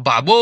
बाबो!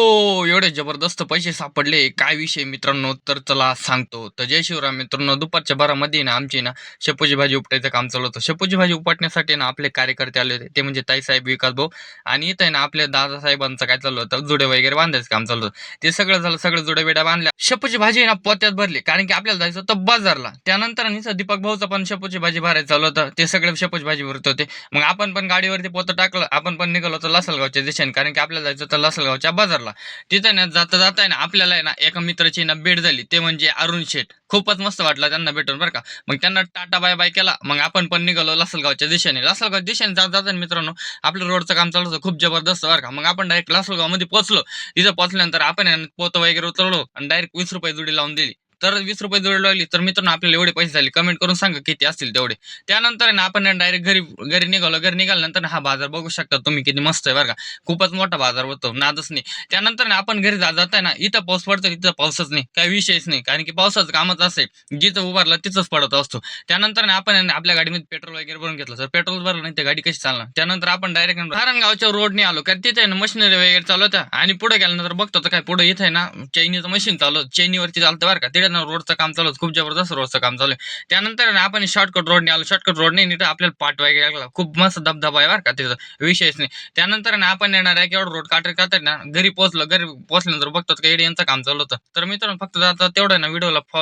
एवढे जबरदस्त पैसे सापडले. काय विषय मित्रांनो, तर चला सांगतो. तर जय शिवराम मित्रांनो, दुपारच्या भरामध्ये ना आमची ना शेपूची भाजी उपटायचं काम चालू होतं. शेपूची भाजी उपटण्यासाठी ना आपले कार्यकर्ते आले होते. ते म्हणजे ताईसाहेब, विकास भाऊ आणि इथं आहे ना आपल्या दादासाहेबांचं काय चालू होतं, जुडे वगैरे बांधायचं काम चालू होतं. ते सगळं झालं, सगळं जुड्या बिड्या बांधल्या. शेपूची भाजी आहे ना पोत्यात भरली, कारण की आपल्याला जायचं होतं बाजारला. त्यानंतर आणि दीपक भाऊचं पण शेपूची भाजी भरायचं चालू होतं. ते सगळे शेपूची भाजी भरत होते. मग आपण पण गाडीवरती पोतं टाकलं. आपण पण निघालो होतो लासलगावच्या दिशेने, कारण की आपल्याला जायचं होतं लासलगावच्या बाजारला. तिथं ना जाता जाता आहे ना आपल्याला आहे ना एका मित्राची ना भेट झाली. ते म्हणजे अरुण शेठ. खूपच मस्त वाटलं त्यांना भेटून बरं का. मग त्यांना टाटा बाय बाय केला. मग आपण पण निघालो लासलगावच्या दिशेने. लासलगाव दिशेने जात जाताना मित्रांनो आपलं रोडचं काम चालू होतं खूप जबरदस्त बरं का. मग आपण डायरेक्ट लासलगावमध्ये पोहोचलो. तिथं पोहोचल्यानंतर आपण आहे ना पोतं वगैरे उचललो आणि डायरेक्ट ₹20 जोडी लावून दिली. तर ₹20 जोडी लावली तर मित्रांनो आपल्याला एवढे पैसे झाले. कमेंट करून सांगा किती असतील तेवढे. त्यानंतर आहे ना आपण डायरेक्ट घरी घरी निघालो. घरी निघाल्यानंतर हा बाजार बघू शकता तुम्ही किती मस्त आहे बरं का. खूपच मोठा बाजार होतो. नादच नाही. त्यानंतर ना आपण घरी जाताय ना इथं पाऊस पडतो तिथं पाऊसच नाही. काही विषयच नाही. कारण की पावसाचं कामच असं आहे. जिथं उभारला तिथंच पडत असतो. त्यानंतर ना आपण आहे ना आपल्या गाडीमध्ये पेट्रोल वगैरे भरून घेतलं. जर पेट्रोल भरलं नाही तर गाडी कशी चालणार? त्यानंतर आपण डायरेक्ट गावच्या रोडने आलो. कारण तिथे आहे ना मशिनरी वगैरे चालू होत्या आणि पुढे गेल्यानंतर बघतो तर काय पुढे इथे आहे ना चैनीचं मशीन चालू होतं. चैनीवरती चालतं बरं का. तिथे ना रोडचं काम चालू होतं. खूप जबरदस्त रोडचं काम चालू आहे. त्यानंतर आहे ना आपण शॉर्टकट रोडने आलो. शॉर्टकट रोडने नीट आपल्याला पाट वगैरे लागला. खूप मस्त धबधबा आहे बरं का तिथं. विषयच नाही. त्यानंतर ना आपण येणार आहे एवढं रोड काढत ना घरी पोहोचलो. घरी पोहोचल्यानंतर बघतात का यांचं काम चालू होतं. तर मित्रांनो फक्त आता तेवढं ना व्हिडिओला फॉलो